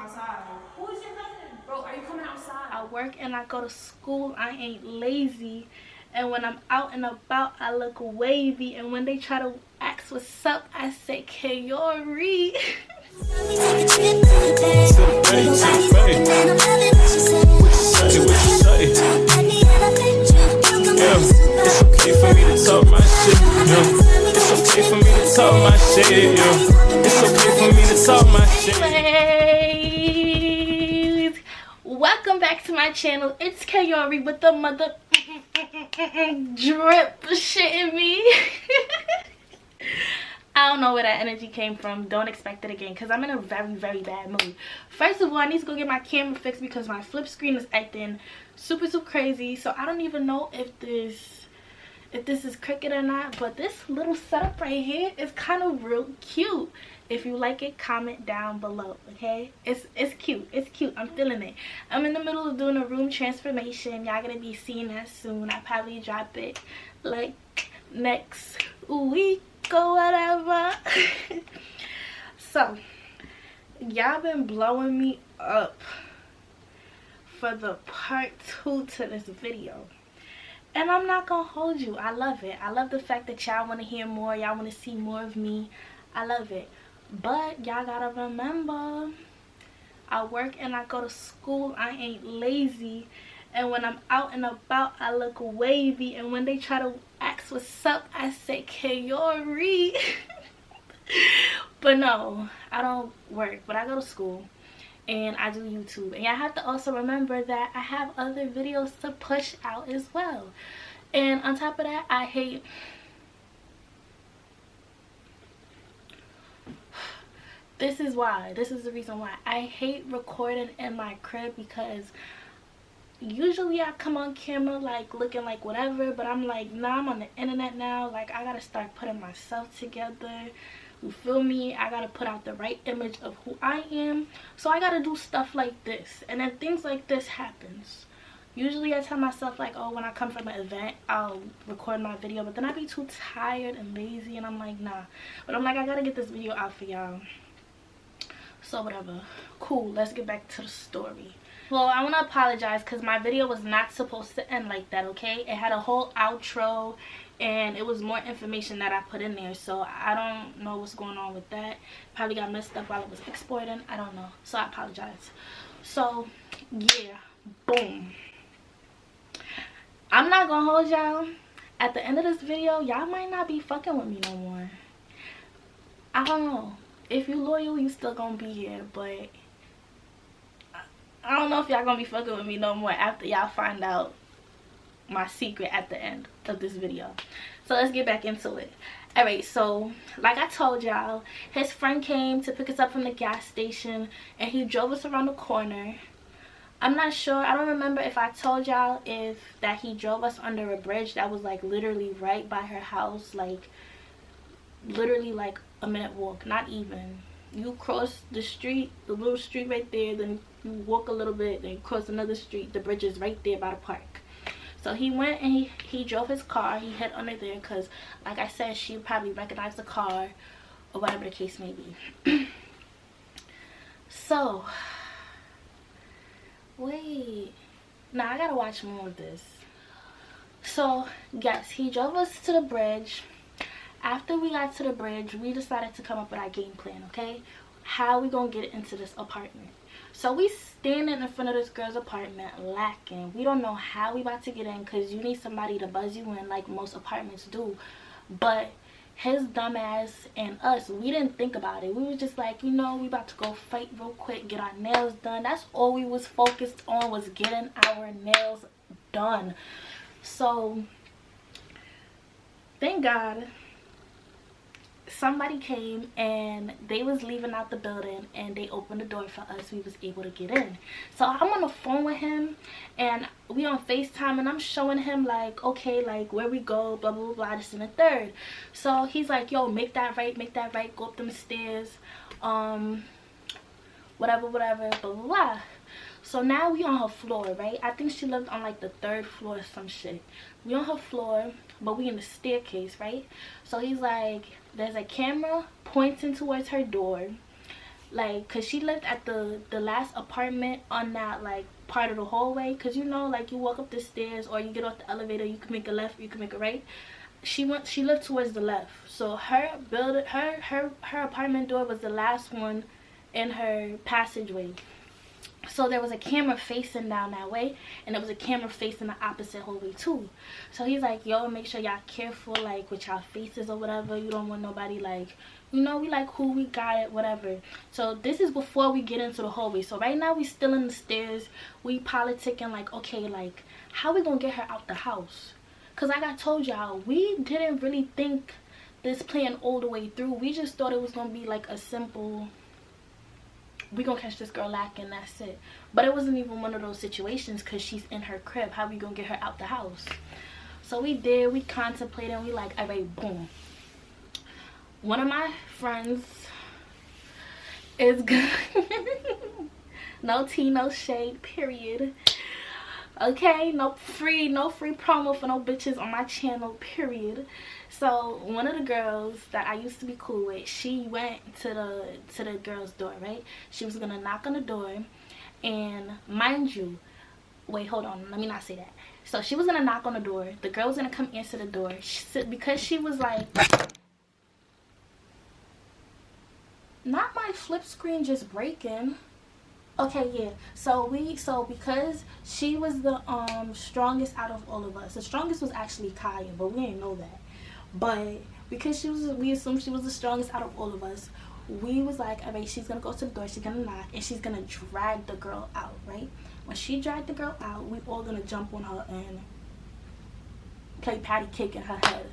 outside. Who is your cousin? Bro, are you coming outside? I work and I go to school. I ain't lazy. And when I'm out and about, I look wavy. And when they try to ask what's up, I say, Kaori. It's okay for me to talk my shit, yo. It's okay for me to talk my shit, yo. It's okay for me to talk my shit. Anyways, welcome back to my channel. It's Kaori with the mother drip shit in me. I don't know where that energy came from. Don't expect it again because I'm in a very bad mood. First of all, I need to go get my camera fixed because my flip screen is acting super crazy. So I don't even know if this is crooked or not, but this little setup right here is kind of real cute. If you like it, comment down below, okay? It's cute. It's cute. I'm feeling it. I'm in the middle of doing a room transformation. Y'all gonna be seeing that soon. I'll probably drop it like next week or whatever. So y'all been blowing me up for the part 2 to this video, and I'm not gonna hold you. I love it. I love the fact that y'all want to hear more. Y'all want to see more of me. I love it. But y'all gotta remember, I work and I go to school. I ain't lazy. And when I'm out and about, I look wavy. And when they try to ask what's up, I say Kaori. But no, I don't work, but I go to school and I do YouTube. And I have to also remember that I have other videos to push out as well. And on top of that, I hate... This is why. This is the reason why. I hate recording in my crib because usually I come on camera like looking like whatever, but I'm like, nah, I'm on the internet now. Like, I gotta start putting myself together. You feel me? I gotta put out the right image of who I am. So I gotta do stuff like this. And then things like this happens. Usually I tell myself like, oh, when I come from an event, I'll record my video. But then I be too tired and lazy and I'm like, nah. But I'm like, I gotta get this video out for y'all. So whatever. Cool, let's get back to the story. Well, I want to apologize because my video was not supposed to end like that, okay? It had a whole outro and it was more information that I put in there. So I don't know what's going on with that. Probably got messed up while it was exporting. I don't know. So I apologize. So, yeah. Boom. I'm not going to hold y'all. At the end of this video, y'all might not be fucking with me no more. I don't know. If you loyal, you still gonna be here, but I don't know if y'all gonna be fucking with me no more after y'all find out my secret at the end of this video. So let's get back into it. Alright, so like I told y'all, his friend came to pick us up from the gas station and he drove us around the corner. I'm not sure, I don't remember if I told y'all that he drove us under a bridge that was like literally right by her house, like literally like a minute walk, not even. You cross the street, the little street right there, then you walk a little bit, then you cross another street, the bridge is right there by the park. So he went and he drove his car. He hid under there because like I said, she probably recognized the car or whatever the case may be. So wait, now I gotta watch more of this. So yes, he drove us to the bridge. After we got to the bridge, we decided to come up with our game plan, okay? How we gonna get into this apartment? So we standing in front of this girl's apartment lacking. We don't know how we about to get in because you need somebody to buzz you in like most apartments do. But his dumb ass and us, we didn't think about it. We was just like, you know, we about to go fight real quick, get our nails done. That's all we was focused on, was getting our nails done. So thank God somebody came and they was leaving out the building and they opened the door for us. We was able to get in. So I'm on the phone with him and we on FaceTime and I'm showing him like, okay, like where we go, blah blah blah, this and the third. So he's like, yo, make that right, go up them stairs, whatever, blah blah blah. So now we on her floor, right? I think she lived on like the 3rd floor or some shit. We on her floor, but we in the staircase, right? So he's like, there's a camera pointing towards her door. like, cause she lived at the last apartment on that like part of the hallway, cause you know, like, you walk up the stairs or you get off the elevator, you can make a left, you can make a right. She lived towards the left, so her apartment door was the last one in her passageway. So there was a camera facing down that way, and there was a camera facing the opposite hallway too. So he's like, yo, make sure y'all careful, like, with y'all faces or whatever. You don't want nobody, like, you know, we like who we got it, whatever. So this is before we get into the hallway. So right now we still in the stairs. We politicking, like, okay, like, how we gonna get her out the house? Because like I told y'all, we didn't really think this plan all the way through. We just thought it was gonna be like a simple, we gonna catch this girl lacking, that's it. But it wasn't even one of those situations, because she's in her crib. How we gonna get her out the house? So we contemplated, and we like, all right, boom. One of my friends is good. No tea, no shade, period. Okay, no free promo for no bitches on my channel, period. So one of the girls that I used to be cool with, she went to the girl's door, right? She was gonna knock on the door, and mind you, wait, hold on, let me not say that. So she was gonna knock on the door. The girl was gonna come answer the door. Because she was like, not my flip screen just breaking. Okay, yeah. So because she was the strongest out of all of us. The strongest was actually Kaya, but we didn't know that. But because we assumed she was the strongest out of all of us, we was like, alright, she's gonna go to the door, she's gonna knock, and she's gonna drag the girl out, right? When she dragged the girl out, we all gonna jump on her and play patty cake in her head.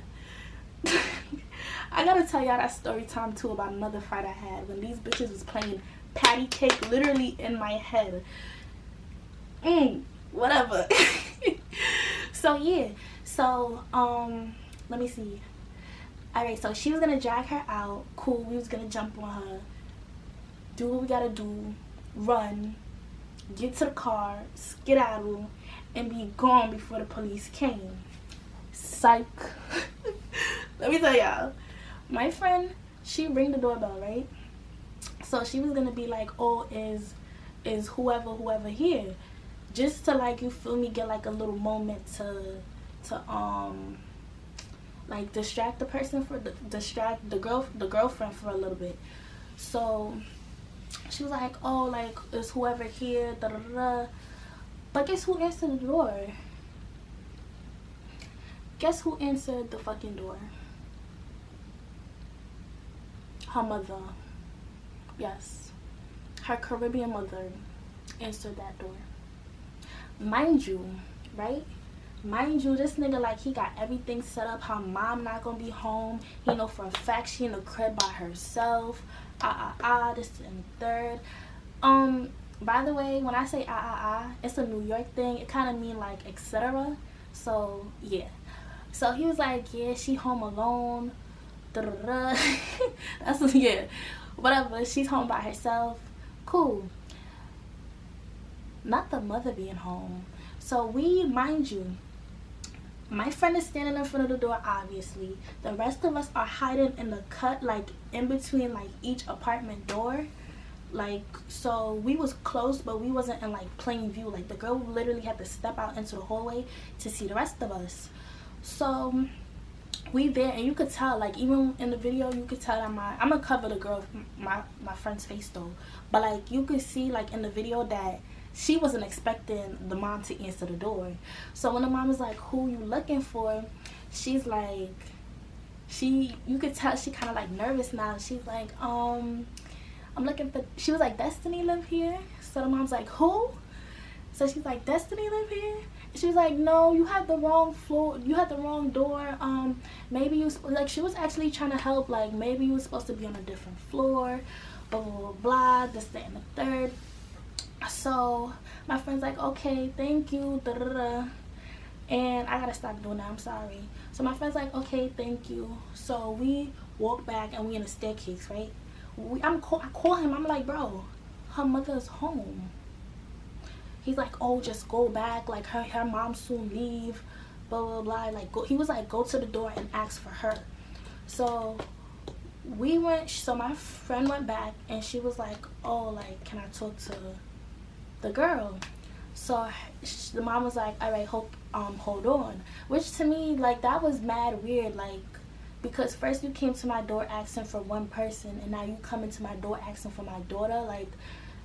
I gotta tell y'all that story time too about another fight I had when these bitches was playing patty cake literally in my head. Whatever. So yeah, so let me see. Alright, so she was gonna drag her out. Cool, we was gonna jump on her, do what we gotta do, run, get to the car, skedaddle, and be gone before the police came. Psych. Let me tell y'all, my friend, she rang the doorbell, right? So she was gonna be like, oh, is whoever here, just to, like, you feel me, get like a little moment to like distract the person, distract the girlfriend for a little bit. So she was like, oh, like, is whoever here, da da da. But guess who answered the door? Guess who answered the fucking door? Her mother. Yes, her Caribbean mother answered that door. Mind you, right? Mind you, this nigga, like, he got everything set up. Her mom not gonna be home. He know for a fact she in the crib by herself. This and third. By the way, when I say it's a New York thing. It kind of mean like etc. So yeah. So he was like, yeah, she home alone. That's, yeah, whatever. She's home by herself. Cool. Not the mother being home. So mind you, my friend is standing in front of the door, obviously. The rest of us are hiding in the cut, like, in between, like, each apartment door. Like, so we was close, but we wasn't in, like, plain view. Like, the girl literally had to step out into the hallway to see the rest of us. So we there, and you could tell, like, even in the video, you could tell that I'm gonna cover the girl, my friend's face though, but, like, you could see, like, in the video that she wasn't expecting the mom to answer the door. So when the mom was like, who you looking for, she's like, you could tell she kind of like nervous now. She's like, I'm looking for, she was like, Destiny live here? So the mom's like, who? So she's like, Destiny live here? And she was like, no, you had the wrong floor, you had the wrong door. Maybe you, like, she was actually trying to help, like, maybe you were supposed to be on a different floor, blah blah blah blah, this, that, and the third. So my friend's like, okay, thank you, da, da, da. And I gotta stop doing that, I'm sorry. So my friend's like, okay, thank you. So we walk back, and we in the staircase, right? I call him, I'm like, bro, her mother's home. He's like, oh, just go back, like, her mom soon leave, blah blah blah. Like, he was like, go to the door and ask for her. So we went, so my friend went back and she was like, oh, like, can I talk to the girl? So the mom was like, all right, hold on. Which to me, like, that was mad weird, like, because first you came to my door asking for one person and now you come into my door asking for my daughter. Like,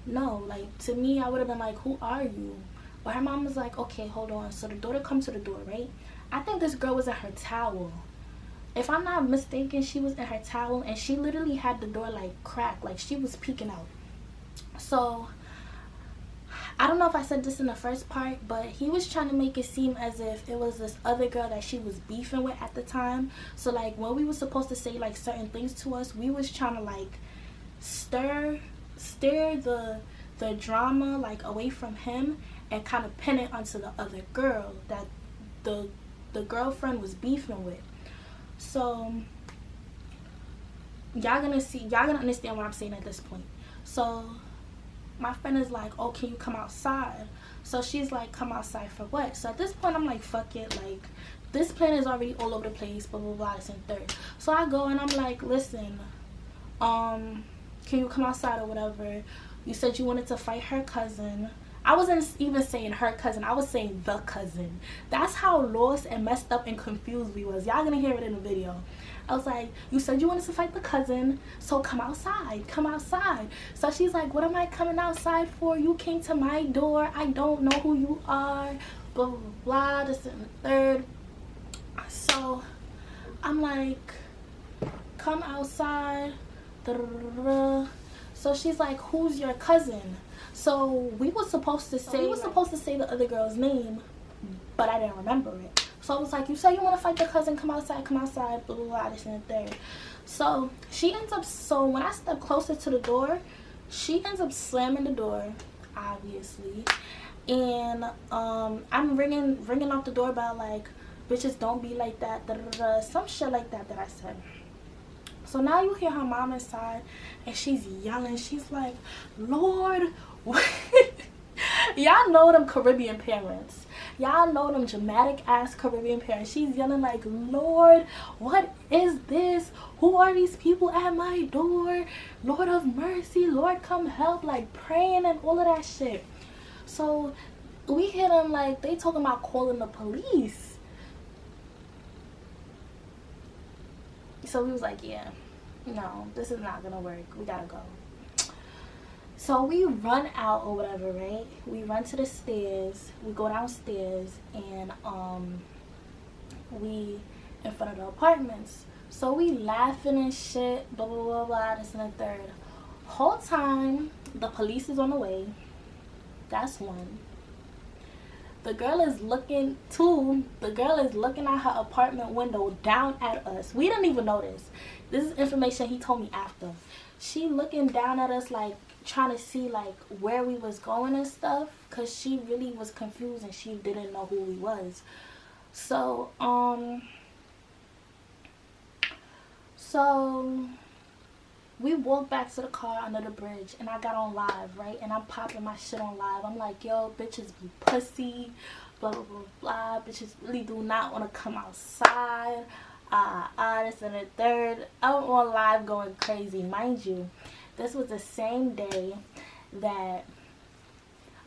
no, like, to me, I would have been like, who are you? But her mom was like, okay, hold on. So the daughter comes to the door, right? I think this girl was in her towel. If I'm not mistaken, she was in her towel and she literally had the door like cracked, like she was peeking out. So I don't know if I said this in the first part, but he was trying to make it seem as if it was this other girl that she was beefing with at the time. So like when we were supposed to say like certain things to us, we was trying to like steer the drama like away from him and kind of pin it onto the other girl that the girlfriend was beefing with. So y'all gonna understand what I'm saying at this point. So my friend is like, oh, can you come outside? So she's like, come outside for what? So at this point I'm like, fuck it, like this plan is already all over the place, blah blah blah, this and third. So I go and I'm like, listen, can you come outside or whatever? You said you wanted to fight her cousin. I wasn't even saying her cousin, I was saying the cousin. That's how lost and messed up and confused we was. Y'all gonna hear it in the video. I was like, you said you wanted to fight the cousin, so come outside, come outside. So she's like, what am I coming outside for? You came to my door, I don't know who you are, blah blah blah, this and the third. So I'm like, come outside, da, da, da, da. So she's like, who's your cousin? So we were supposed to say the other girl's name, but I didn't remember it. So I was like, you say you want to fight the cousin, come outside, blah blah blah, this and the third. So she ends up, so when I step closer to the door, she ends up slamming the door, obviously, and I'm ringing off the doorbell like, bitches don't be like that, da, da, da, some shit like that I said. So now you hear her mom inside and she's yelling. She's like, Lord, y'all know them Caribbean parents. Y'all know them dramatic ass Caribbean parents. She's yelling like, Lord, what is this? Who are these people at my door? Lord of mercy, Lord come help, like praying and all of that shit. So we hear them like they talking about calling the police. So we was like, yeah, no, this is not gonna work, we gotta go. So we run out or whatever, right? We run to the stairs, we go downstairs, and we in front of the apartments. So we laughing and shit, blah blah blah blah, this and the third. Whole time the police is on the way. That's one. The girl is looking at her apartment window down at us. We didn't even notice. This is information he told me after. She looking down at us like trying to see like where we was going and stuff, because she really was confused and she didn't know who we was. So we walked back to the car under the bridge and I got on live, right? And I'm popping my shit on live. I'm like, yo, bitches be pussy, blah, blah, blah, blah. Bitches really do not want to come outside. This and the third. I'm on live going crazy. Mind you, this was the same day that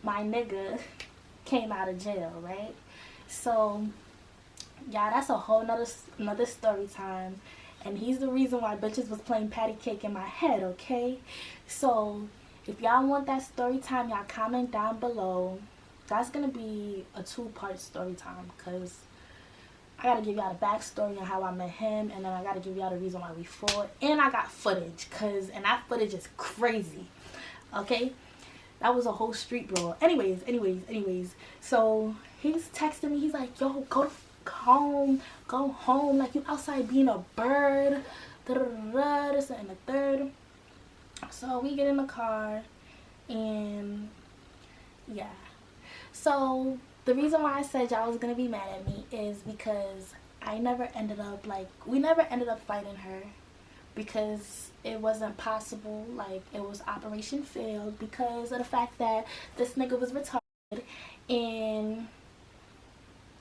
my nigga came out of jail, right? So, yeah, that's a whole another story time. And he's the reason why bitches was playing patty cake in my head, okay? So, if y'all want that story time, y'all comment down below. That's going to be a 2-part story time, because I got to give y'all the backstory on how I met him, and then I got to give y'all the reason why we fought. And I got footage, and that footage is crazy, okay? That was a whole street brawl. Anyways. So, he's texting me. He's like, yo, go home, like you outside being a bird, this and the third. So we get in the car, and yeah. So the reason why I said y'all was gonna be mad at me is because we never ended up fighting her, because it wasn't possible. Like, it was Operation Failed because of the fact that this nigga was retarded and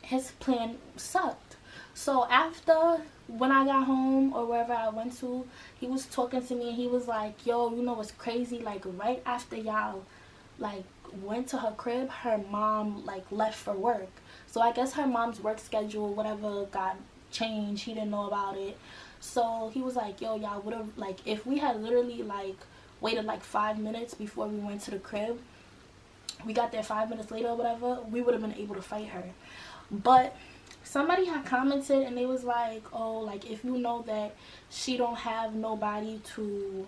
his plan sucked. So after, when I got home or wherever I went to, he was talking to me and he was like, yo, you know what's crazy? Like right after y'all like went to her crib, her mom like left for work. So I guess her mom's work schedule, whatever, got changed. He didn't know about it. So he was like, yo, y'all would have, like, if we had literally like waited like 5 minutes before we went to the crib, we got there 5 minutes later or whatever, we would have been able to fight her. But somebody had commented and they was like, oh, like if you know that she don't have nobody to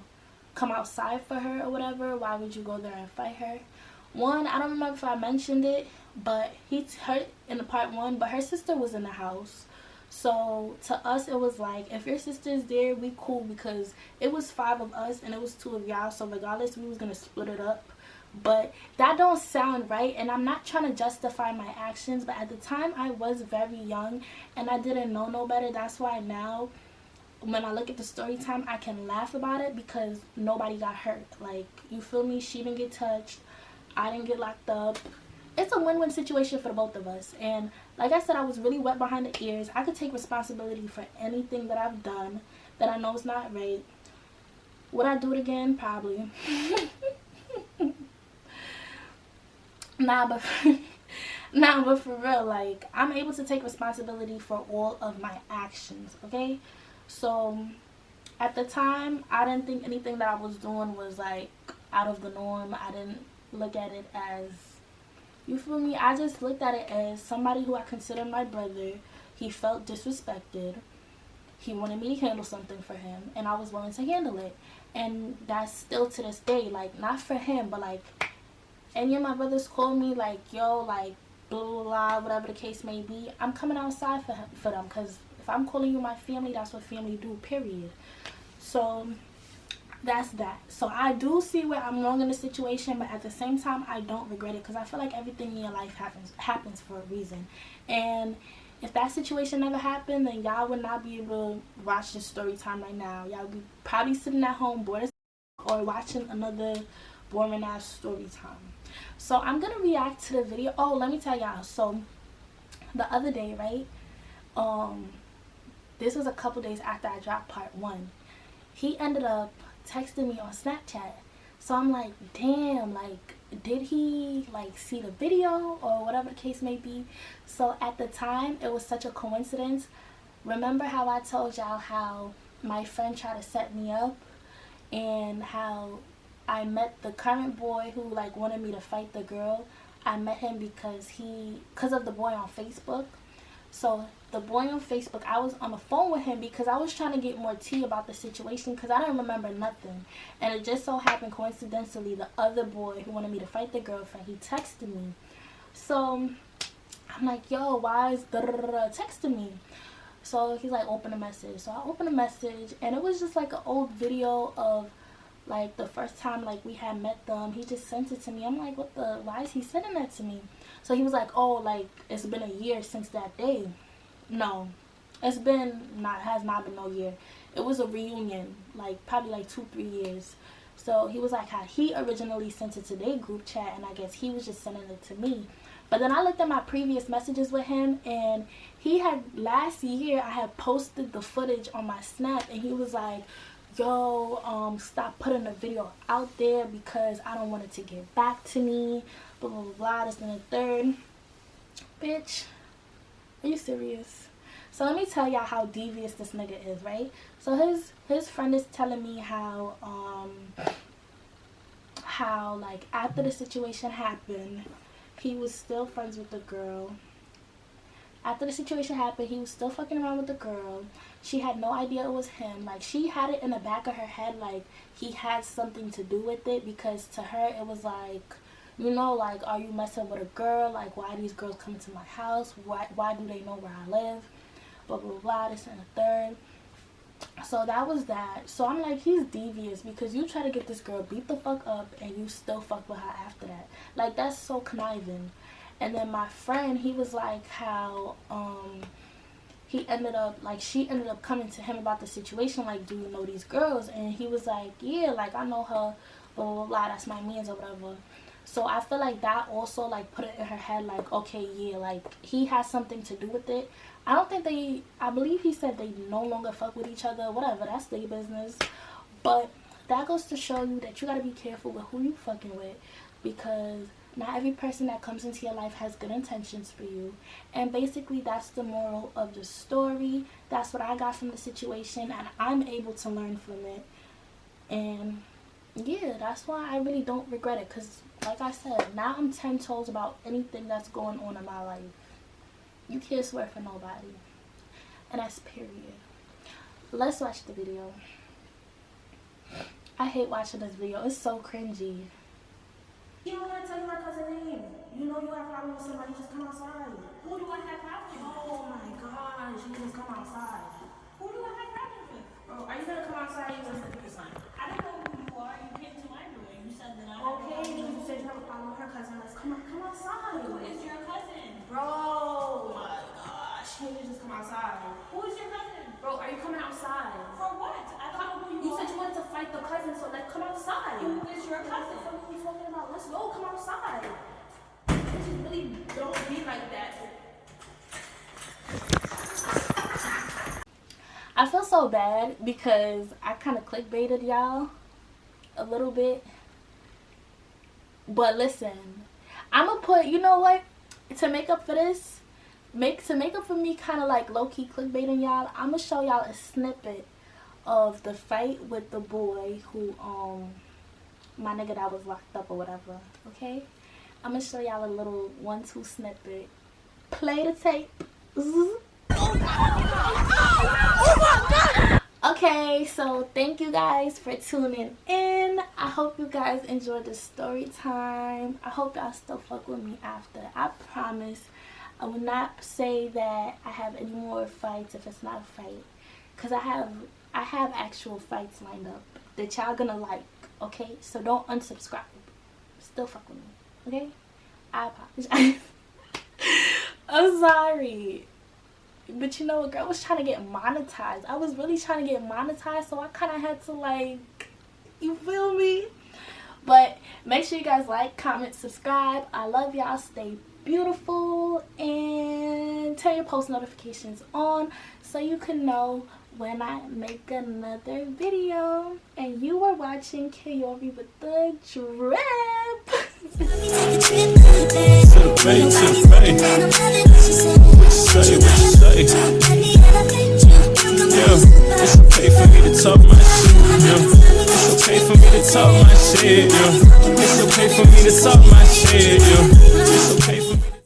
come outside for her or whatever, why would you go there and fight her? One, I don't remember if I mentioned it, but her in the part 1, but her sister was in the house. So to us it was like, if your sister's there, we cool, because it was 5 of us and it was 2 of y'all, so regardless we was gonna split it up. But that don't sound right, and I'm not trying to justify my actions, but at the time I was very young and I didn't know no better. That's why now when I look at the story time, I can laugh about it because nobody got hurt. Like, you feel me? She didn't get touched, I didn't get locked up. It's a win-win situation for the both of us. And like I said, I was really wet behind the ears. I could take responsibility for anything that I've done that I know is not right. Would I do it again? Probably. Nah, but for real, like, I'm able to take responsibility for all of my actions, okay? So at the time, I didn't think anything that I was doing was like out of the norm. I didn't look at it as, you feel me? I just looked at it as somebody who I consider my brother. He felt disrespected. He wanted me to handle something for him, and I was willing to handle it. And that's still to this day, like, not for him, but like, any of my brothers call me like, yo, like, blah, blah, blah, whatever the case may be, I'm coming outside for them, because if I'm calling you my family, that's what family do, period. So that's that. So I do see where I'm wrong in the situation, but at the same time, I don't regret it, because I feel like everything in your life happens for a reason. And if that situation never happened, then y'all would not be able to watch this story time right now. Y'all would be probably sitting at home bored as or watching another boring ass story time. So I'm gonna react to the video. Oh, let me tell y'all. So the other day, right, this was a couple days after I dropped part 1. He ended up texting me on Snapchat. So I'm like, damn, like, did he like see the video or whatever the case may be? So at the time, it was such a coincidence. Remember how I told y'all how my friend tried to set me up and how I met the current boy who like wanted me to fight the girl? I met him because of the boy on Facebook. So the boy on Facebook, I was on the phone with him because I was trying to get more tea about the situation, because I didn't remember nothing. And it just so happened coincidentally, the other boy who wanted me to fight the girlfriend, he texted me. So I'm like, yo, why is texting me? So he's like, open a message. So I opened a message, and it was just like an old video of like the first time like we had met them. He just sent it to me. I'm like, why is he sending that to me? So he was like, oh, like, it's been a year since that day. No, has not been no year. It was a reunion, like probably like 2-3 years. So he was like, how he originally sent it to their group chat, and I guess he was just sending it to me. But then I looked at my previous messages with him, and he had, last year I had posted the footage on my Snap, and he was like, yo, stop putting the video out there because I don't want it to get back to me, blah blah blah, this and the third. Bitch, are you serious? So let me tell y'all how devious this nigga is, right? So his friend is telling me how like after the situation happened, he was still friends with the girl. After the situation happened, he was still fucking around with the girl. She had no idea it was him. Like, she had it in the back of her head like he had something to do with it, because to her it was like, you know, like, are you messing with a girl? Like, why are these girls coming to my house? Why do they know where I live? Blah blah blah, this and the third. So that was that. So I'm like, he's devious, because you try to get this girl beat the fuck up and you still fuck with her after that. Like, that's so conniving. And then my friend, he was like how he ended up, like, she ended up coming to him about the situation, like, do you know these girls? And he was like, yeah, like, I know her, blah blah blah, that's my mans or whatever. So I feel like that also like put it in her head like, okay, yeah, like he has something to do with it. I believe he said they no longer fuck with each other, whatever, that's their business. But that goes to show you that you gotta be careful with who you fucking with, because not every person that comes into your life has good intentions for you. And basically that's the moral of the story. That's what I got from the situation, and I'm able to learn from it. And yeah, that's why I really don't regret it, because like I said, now I'm 10 toes about anything that's going on in my life. You can't swear for nobody, and that's period. Let's watch the video. I hate watching this video. It's so cringy. You don't want to tell me my cousin's name. You know you have a problem with somebody, just come outside. Who do I have problems with? Oh my gosh, you just come outside. Who do I have problems with? Bro, are you gonna come outside? You gonna take your son? I don't know who you are. You came to my room and you said that I have Okay, you said you have a problem with her cousin. Let's come outside. Who is your cousin? Bro, oh my gosh, can you just come outside? Who is your cousin? Bro, are you coming outside? For what? I don't know who you are. You said you wanted to fight the cousin, so let's come outside. Who is your cousin? What are you talking about? Let's go, come outside. You just really don't be like that. I feel so bad because I kind of clickbaited y'all a little bit. But listen, I'm gonna put, you know what, to make up for this, to make up for me kind of like low-key clickbaiting y'all, I'm gonna show y'all a snippet of the fight with the boy who my nigga that was locked up or whatever. Okay, I'm gonna show y'all a little 1-2 snippet. Play the tape. Okay, so thank you guys for tuning in. I hope you guys enjoyed the story time. I hope y'all still fuck with me after. I promise I will not say that I have any more fights if it's not a fight, because I have actual fights lined up that y'all gonna like. Okay, so don't unsubscribe. Still fuck with me, okay? I apologize. I'm sorry. But you know, a girl was trying to get monetized. I was really trying to get monetized, so I kind of had to, like, you feel me? But make sure you guys like, comment, subscribe. I love y'all. Stay beautiful. And turn your post notifications on so you can know when I make another video. And you were watching Kaori with the drip. Say, yeah, it's okay for me to talk my shit, yeah. It's okay for me to talk my shit, yeah. It's okay for me to talk my shit, yeah.